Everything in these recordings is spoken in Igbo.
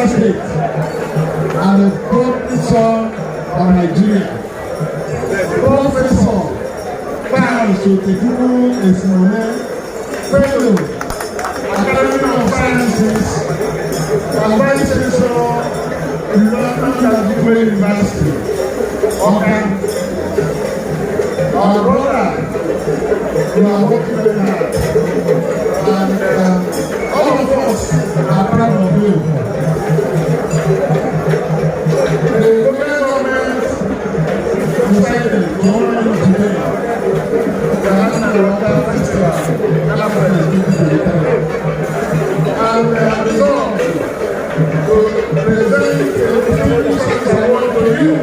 State and a godly son of Nigeria. Professor Charles Otejuwu Esimone, Fellow, Academy of Sciences, Vice Chancellor, University University. Okay. Our brother, we are working very hard, and all of us are proud of you. The local government decided to honor you today. The National Water Festival, Ghana is going to return. And we have resolved to present a distinguished award to you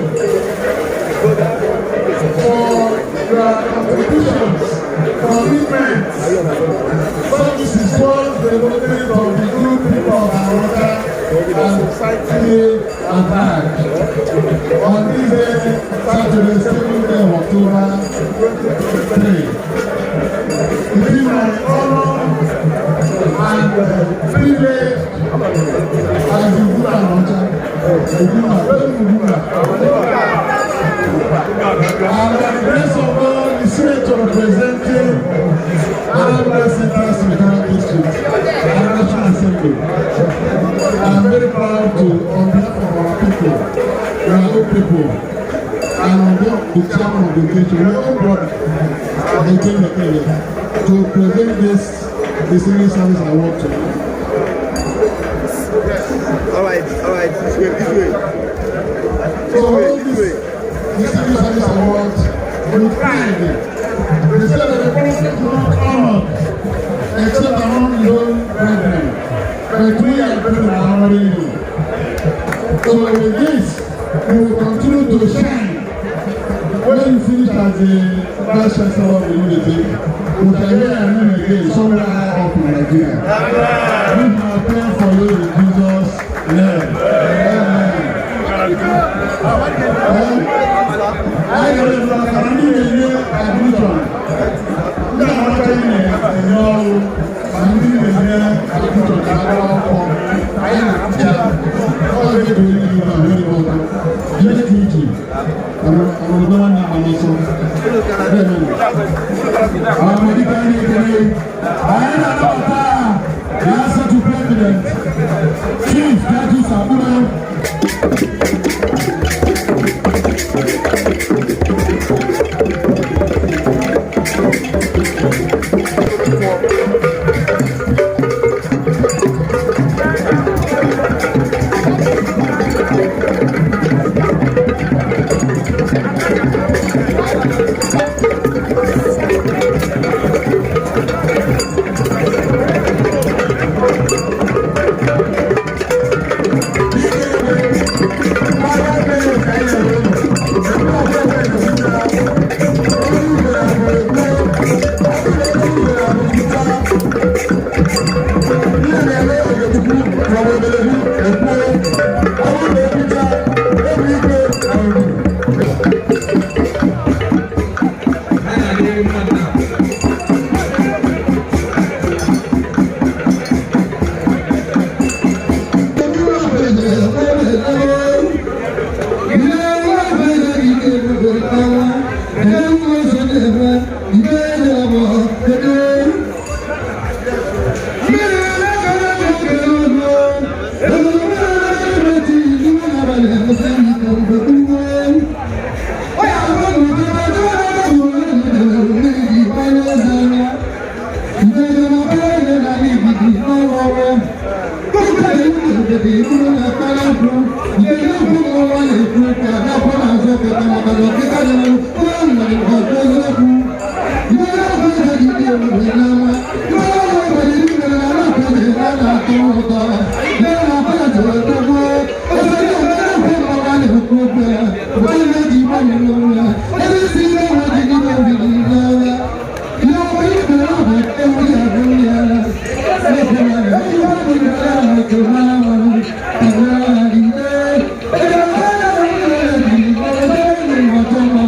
for your contributions, commitments, services towards the development of the good people of our water and society at large. On this day, Saturday, 7th day of October 2023, it is my honor and privilege as the Buddha Launcher, and by the grace of God, the Senate representing Anambra Central Senatorial District and National Assembly. I am very proud to, on behalf of our people, our own people, and on behalf of the chairman of the occasion, my own brother, to present this distinguished service award to you. All right, this way. So this service award with pride. They said that the president will not honor except among his own brethren. But we are brethren are honoring you. So with this, you will continue to shine. When you finish as the Vice Chancellor of the Unity, we shall hear your name again somewhere high up in Nigeria. We are praying for you in Jesus' name. Amen. I am the admission. I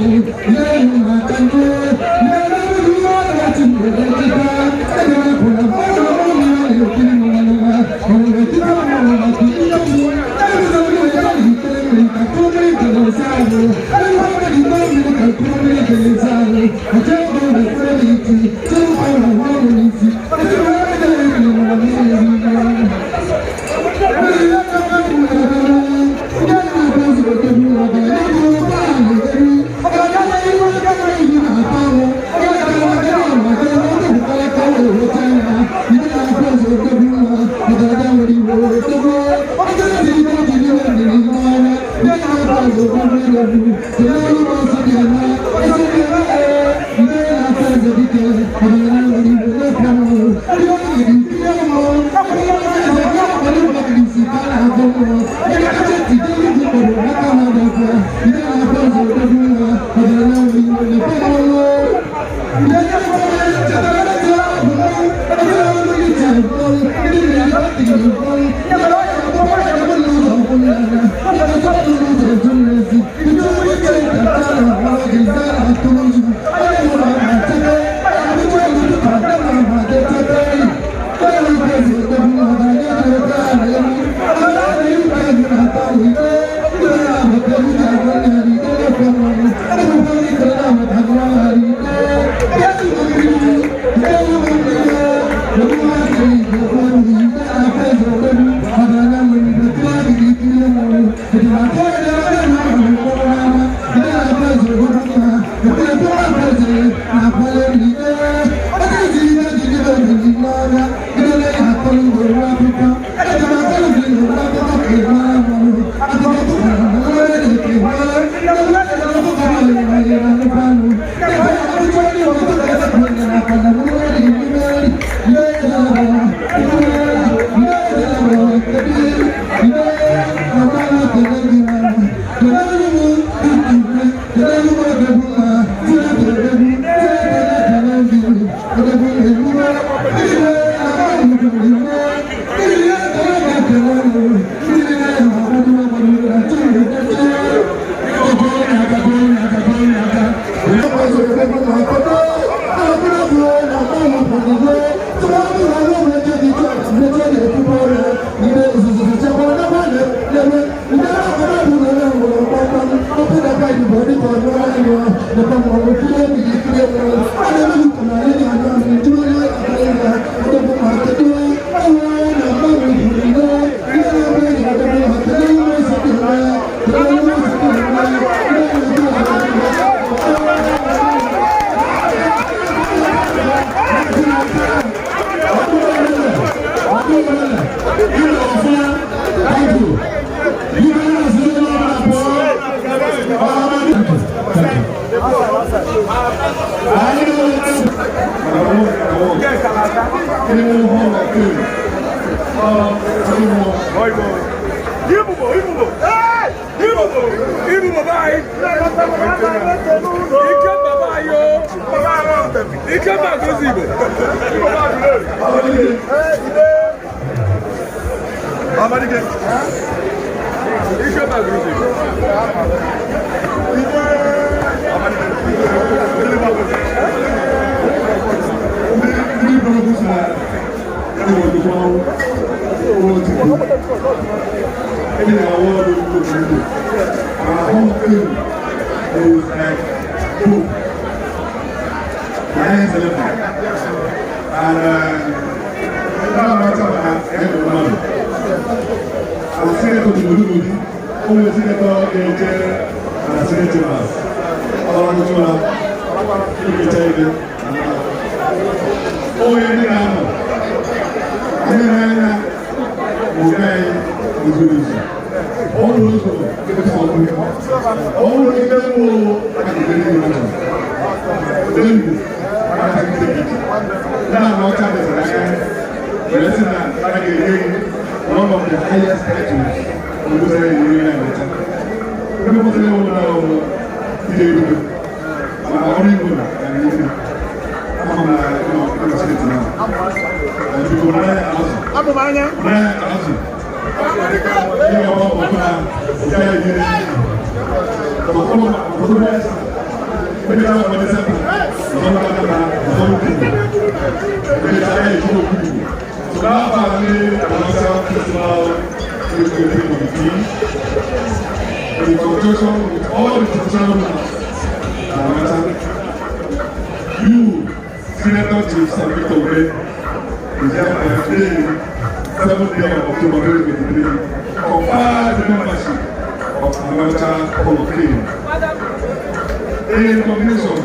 Thank you. secretary of the team, in conjunction with all the professional members that matter. You, Senator Chief Sabito Way, is hereby today, 7th day of October 2023, conferred the membership of Atlanta Hall of Fame. In recognition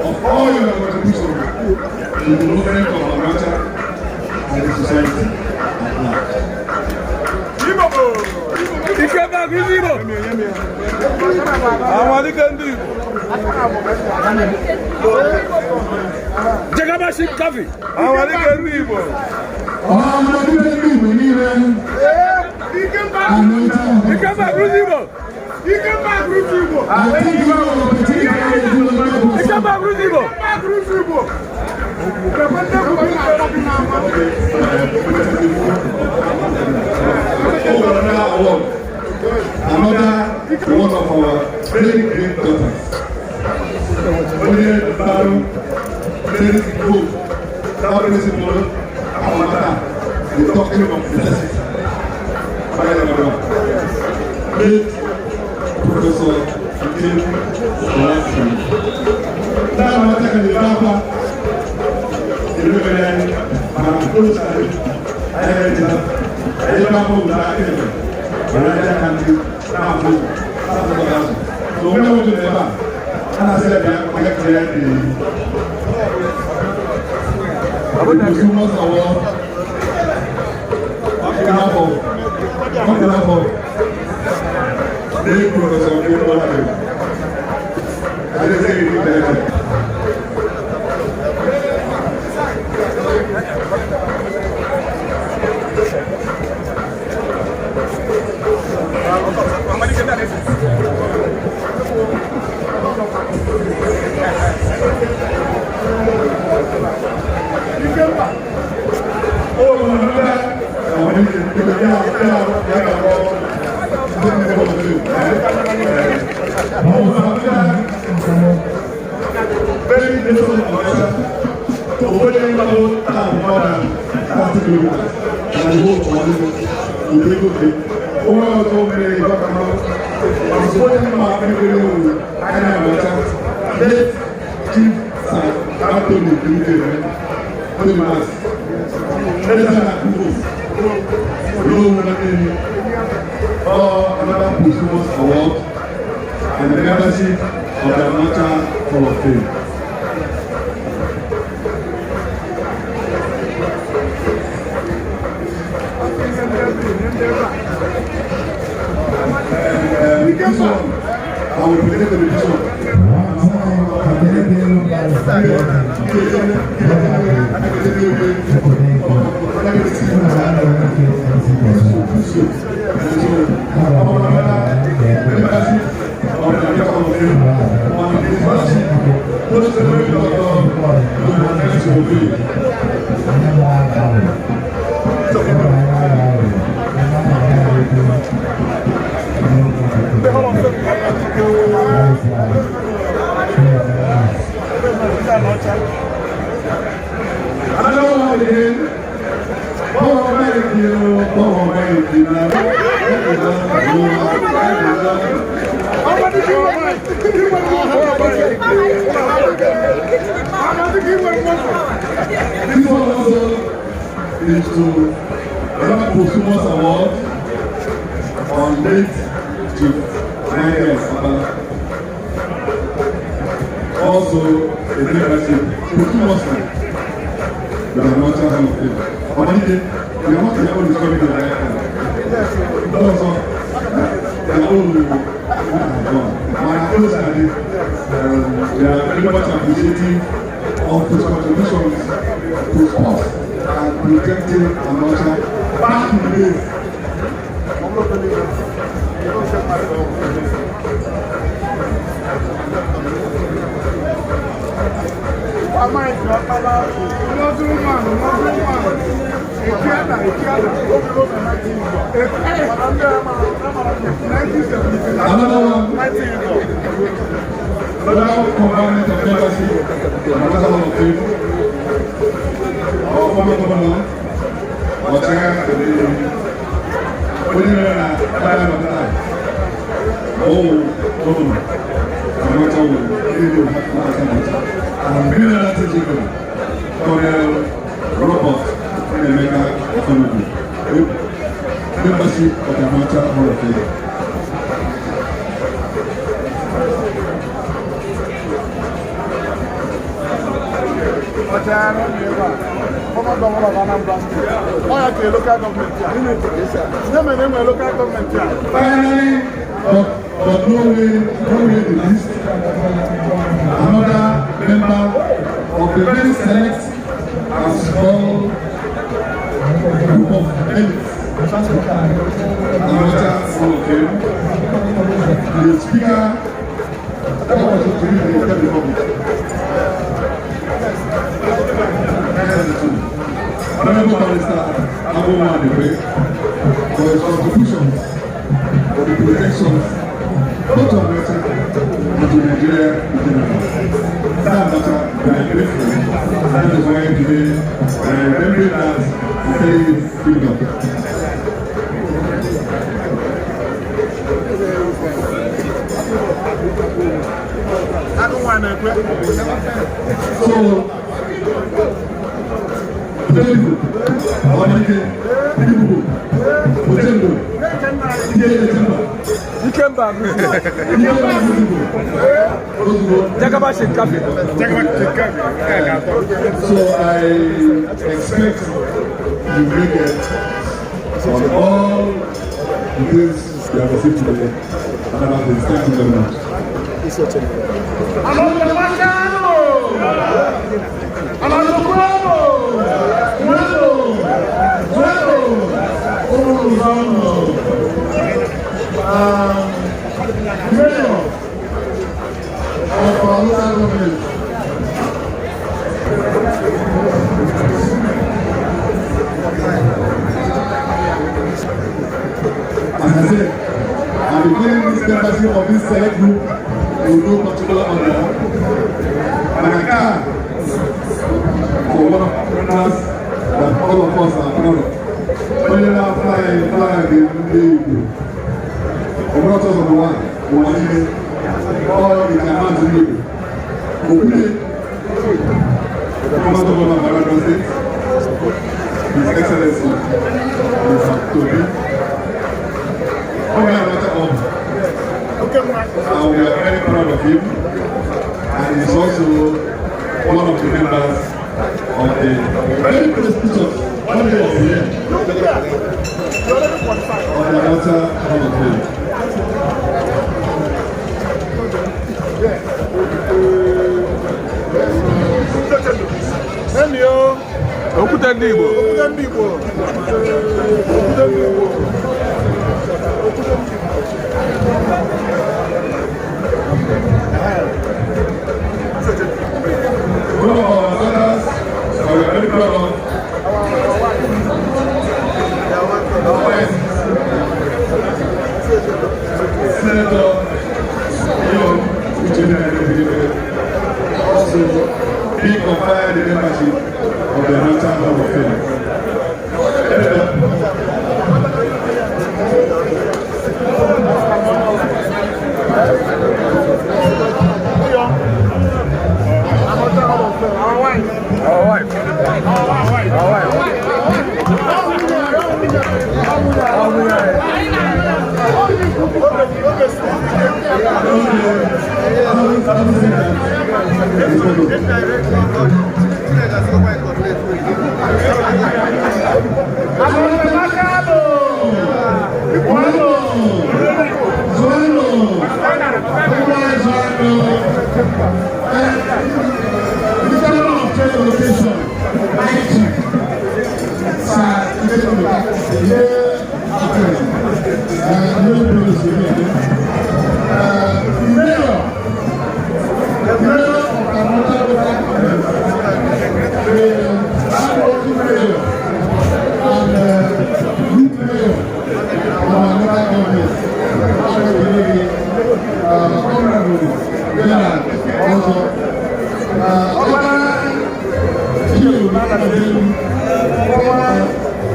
of all your contributions to the movement of Atlanta and the society at large. Jagabashi Kavi. Another one of our very great daughters. The battle, very good. That principle, the doctrine of blessing. Late Professor Kim Olasky. That matter can be Baba, the Reverend Maracusa, I Baba without him. Raja country, so when I went to the bank, and I said, I got cleared the consumers award on behalf of the Professor Kim Olasky. I just say it there. Very little to open about more than 30 kilometers, and I hope will be good. Over so many I'm supporting my family, and I'm a chance. Let Chief Anthony Duque, Holy Mass. Let us have another posthumous award and the membership of the Atlanta Hall of Fame. This one, I will present the petition. This one also is to another posthumous award on late Chief Michael Sabala. Also a membership posthumously with the Atlanta Hall of Fame. On Monday, we are not the only coming to the right hand. Also, the only we are very much appreciative of his contributions to sports and protecting Atlanta back in the days. Another one, another component of membership, Atlanta Hall of Fame, our former governor, Membership of the Amateur Hall of Fame. Former governor of Anambra State. Oh, yeah, local government. Name a local government. Finally, but no way to list another member of the very select and small group of elites. Amateur Hall of Fame. The speaker that was to the Republic. Honorable Barrister Abu Madewe for his contributions for the protections not to America but to Nigeria in general. That matter, we are grateful. That is why today we are remembering that we say freedom. So, Ibu, so I expect you make it on all this you have received today. And about this, thank you very much. As I said, I'm beginning this membership of this select group with no particular order. And I can, for one of us that all of us are proud of. When you now fly the waters of the one, all the command to you. Hopefully, the command of Anambra State, His Excellency, Mr. Toby. We are very proud of him, and he's also one of the members of the very prestigious of the Amateur Hall of Fame. One of our brothers, we are very proud of. Senator Leon also being conferred the membership of the Amateur Hall of Fame.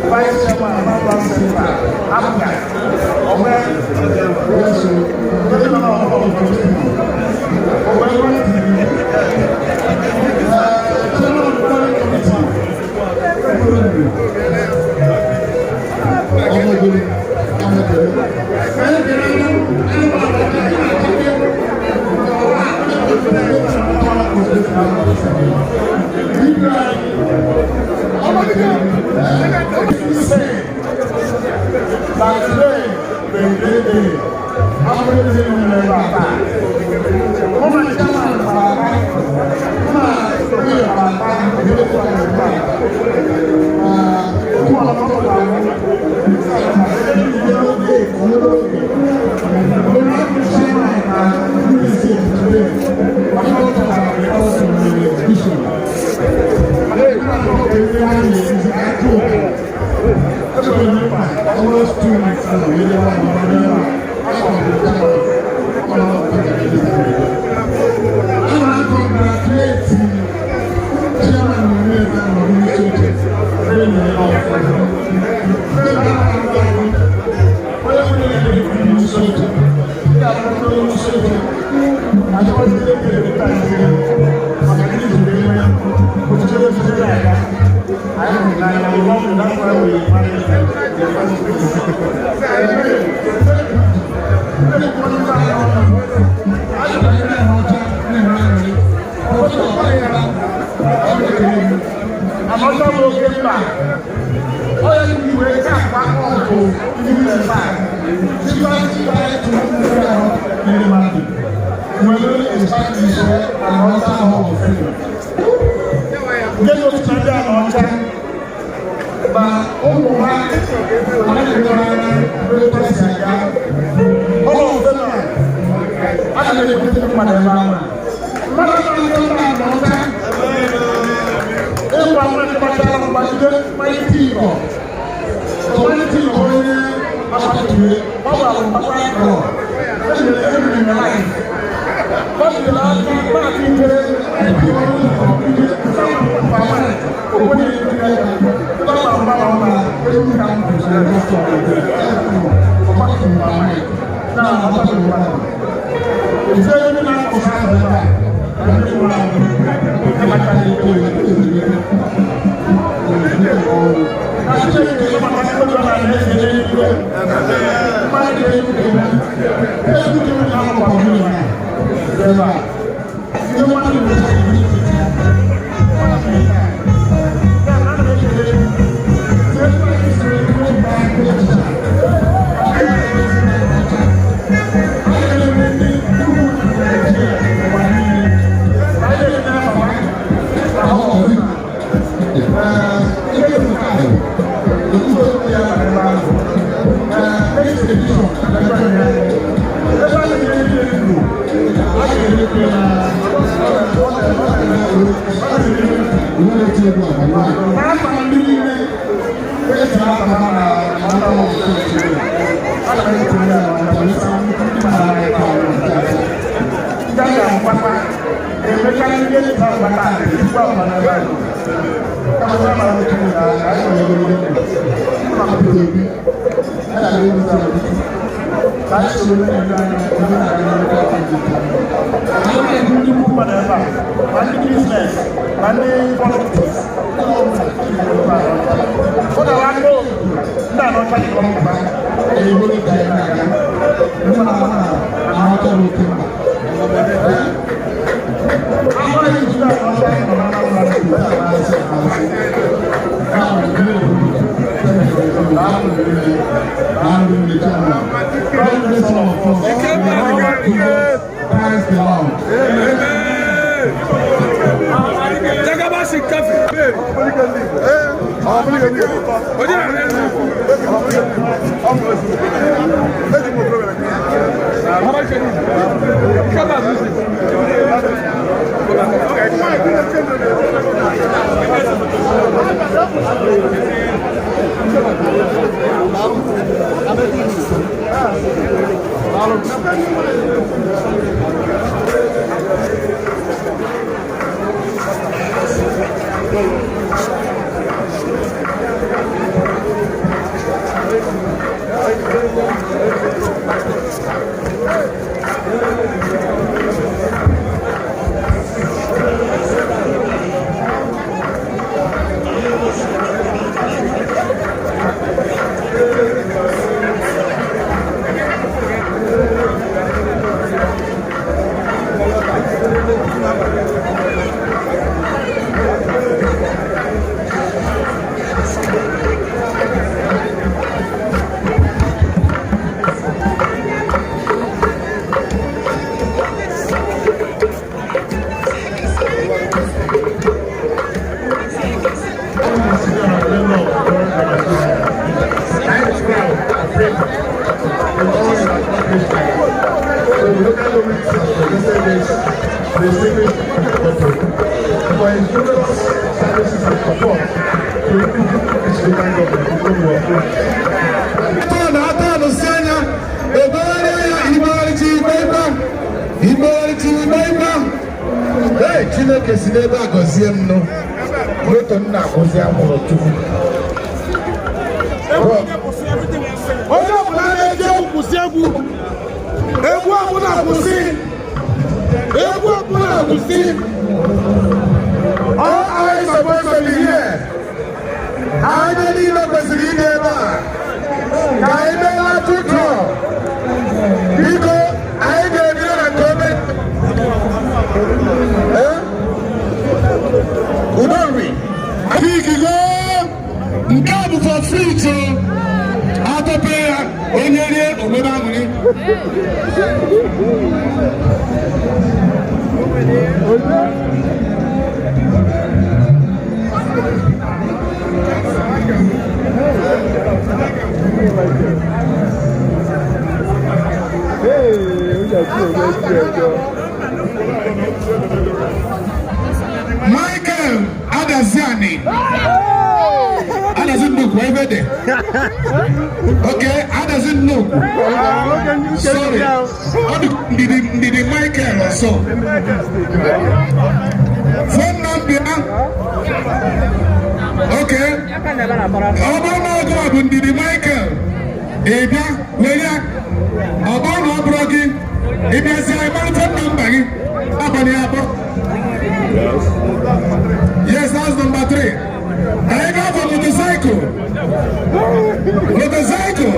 Vice Chairman, Africa. Ọ̀gbẹ́. Yẹ́sù. Ọ̀gbẹ́ náà wà lọ́wọ́ ọ̀gbẹ́. Ọ̀gbẹ́ wọ́n ti di. General Planning Committee. Ọmọdé. Chineke si n'ebe a gọzie m nụ moto m na-akwụzi amụrụ Chukwu. Onye ọbụla na-eji egwu kwụsị egwu. Egwu ọbụla kwụsị. Egwu ọbụla kwụsị. All eyes supposed to be here. Anya niile kwesịrị ịdị ebe a. Ka anyị mee atụtụ. Biko, anyị ga-ebido na nke ome. Udonri. Ikigo. Nke a bụ for free to atọpe ya onye rie obodo aṅụrị. Michael Adaziani. How does it look? Where is it? Okay, how does it look? Sorry. How did Michael or so? Phone number. Okay. Obama did Michael. Ebia, Leia. Obama broken. Ebia say phone number. Yes, that's number 3. I got for motorcycle. Motorcycle.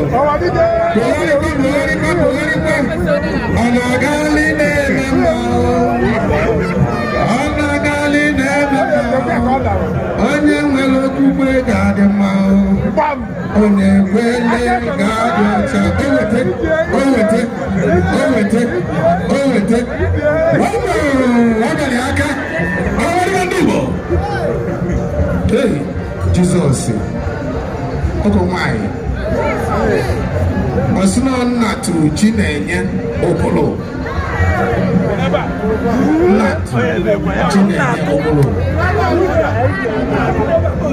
Onye nwere okpukpe ga-adị mma. Onye nwere ga-adị ọcha. O wete. Ọgọdị aka. Ọgọdị ndị Igbo. Hey, Jesus. Ọgọ nwanyị. Ọsịna nna tụrụ chi na-enye okpolo.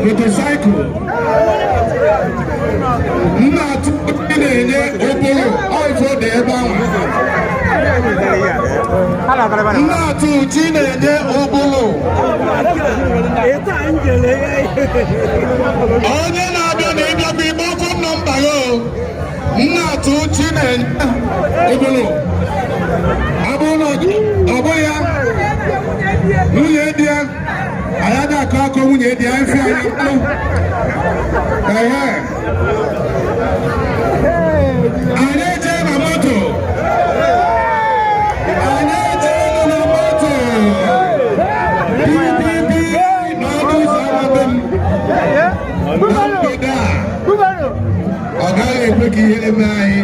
Motorcycle. Nna tụrụ chi na-enye okpolo. Ọjọọ dị ebe ahụ. Nna tụrụ chi na-enye okpolo. Onye na-abịa na ịbịa bụ igbe ọkụ nọmba ya. Nna tụrụ chi na-enye okpolo. Ọ bụ ya nwunye di ya anyị ga-akọ akọ nwunye di ya mfe anya mkpụrụ anyị ejee na moto bibi n'ọdụ ụzọ amabe m na mgbede a ọ gaghị ekwe ka ihe eme anyị.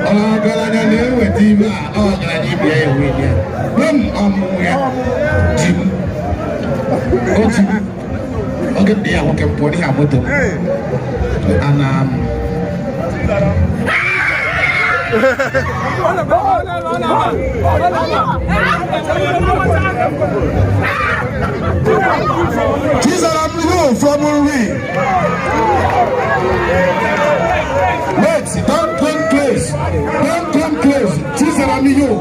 Ọgaranya na-eweta ime a ọgaranya ibe ya enwe ya. Nye m ọmụmụ ya ji m otu oge ndị ya nwoke mpụ n'ihi moto ana m Chizaram you from Uri. Wait, don't come close. Don't come close. Chizaram you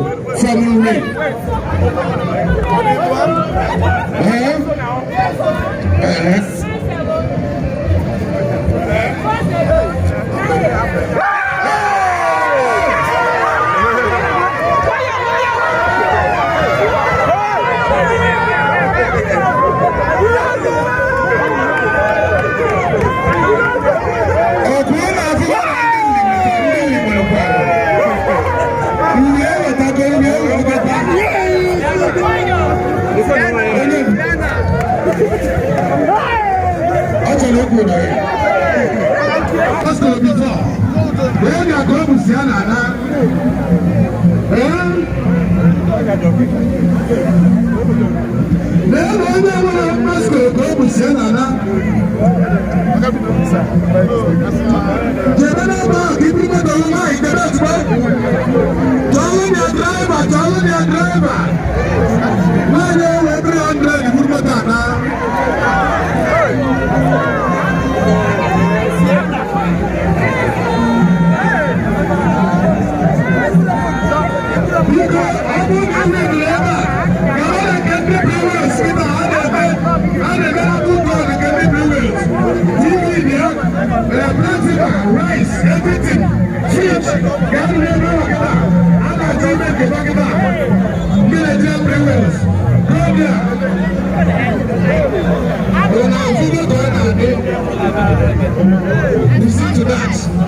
from Uri. good again. Let's go before. Where you are going to see Anna? Rice, everything, fish, listen to that.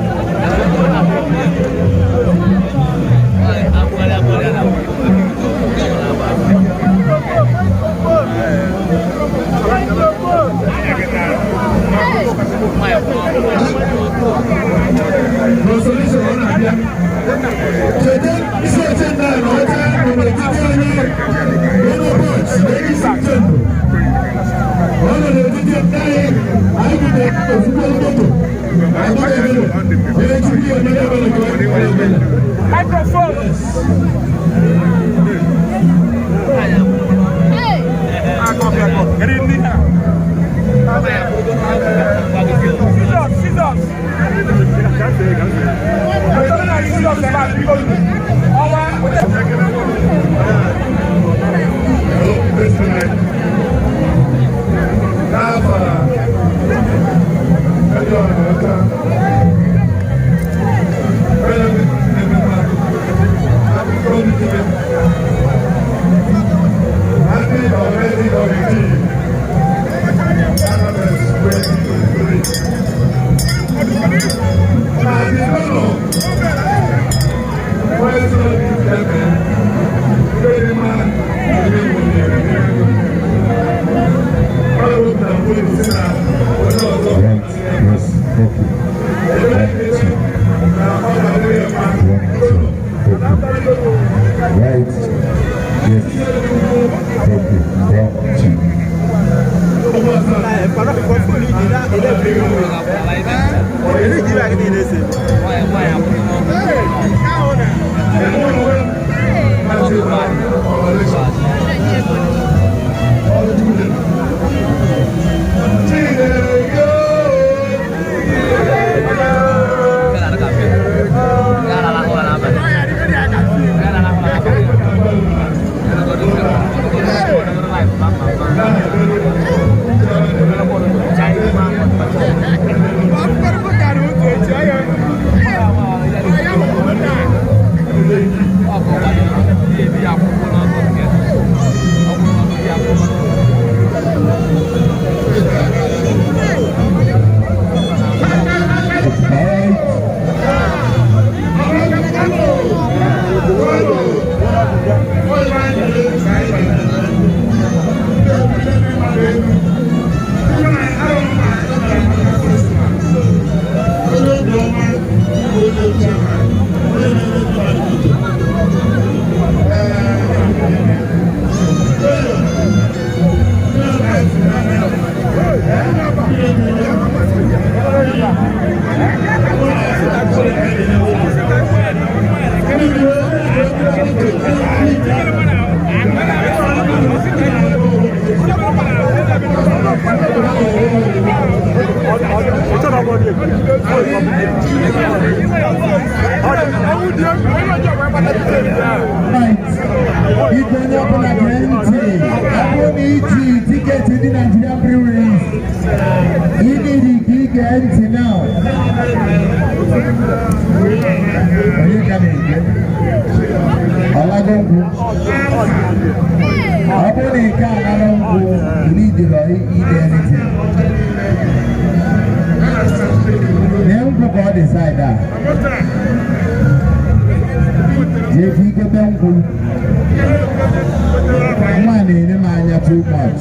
too much.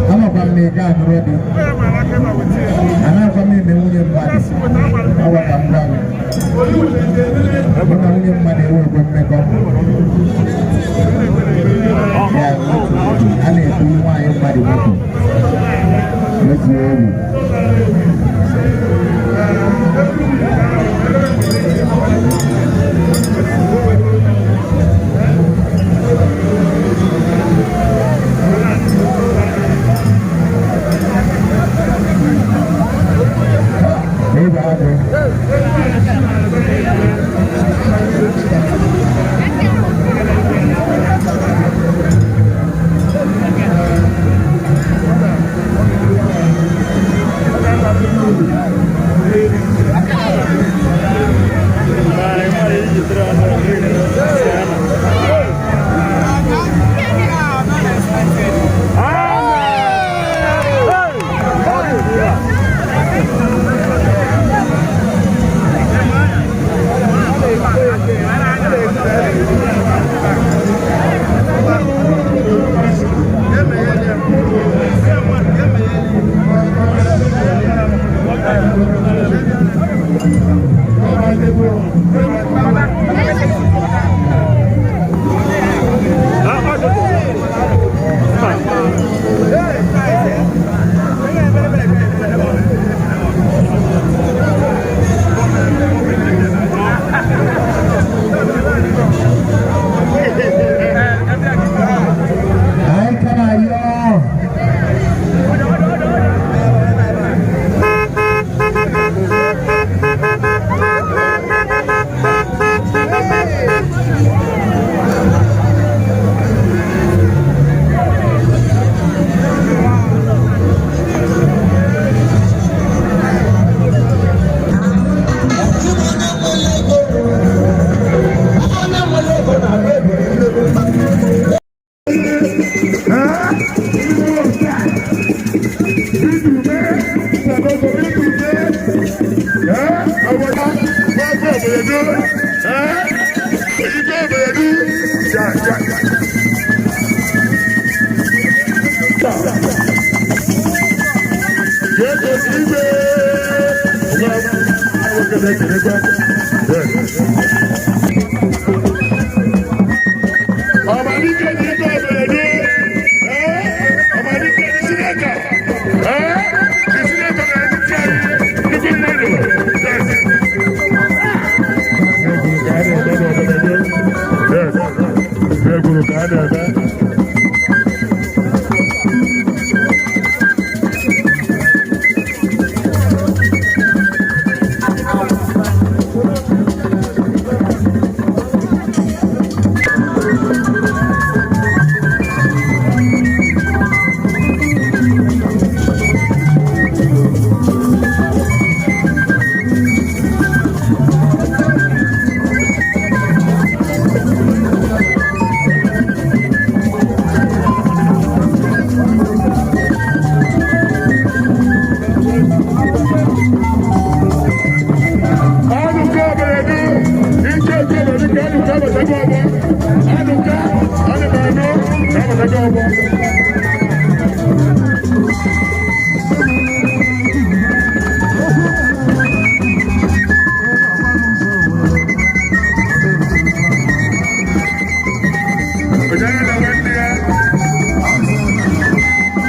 I'm not going to make out already. awa ka m gwa gị mụ na nwunye mmadụ enwekwe mmekọ ya a na-ebuli nwaanyị mmadụ moto mezuo obi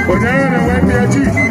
Banana, when they are cheap.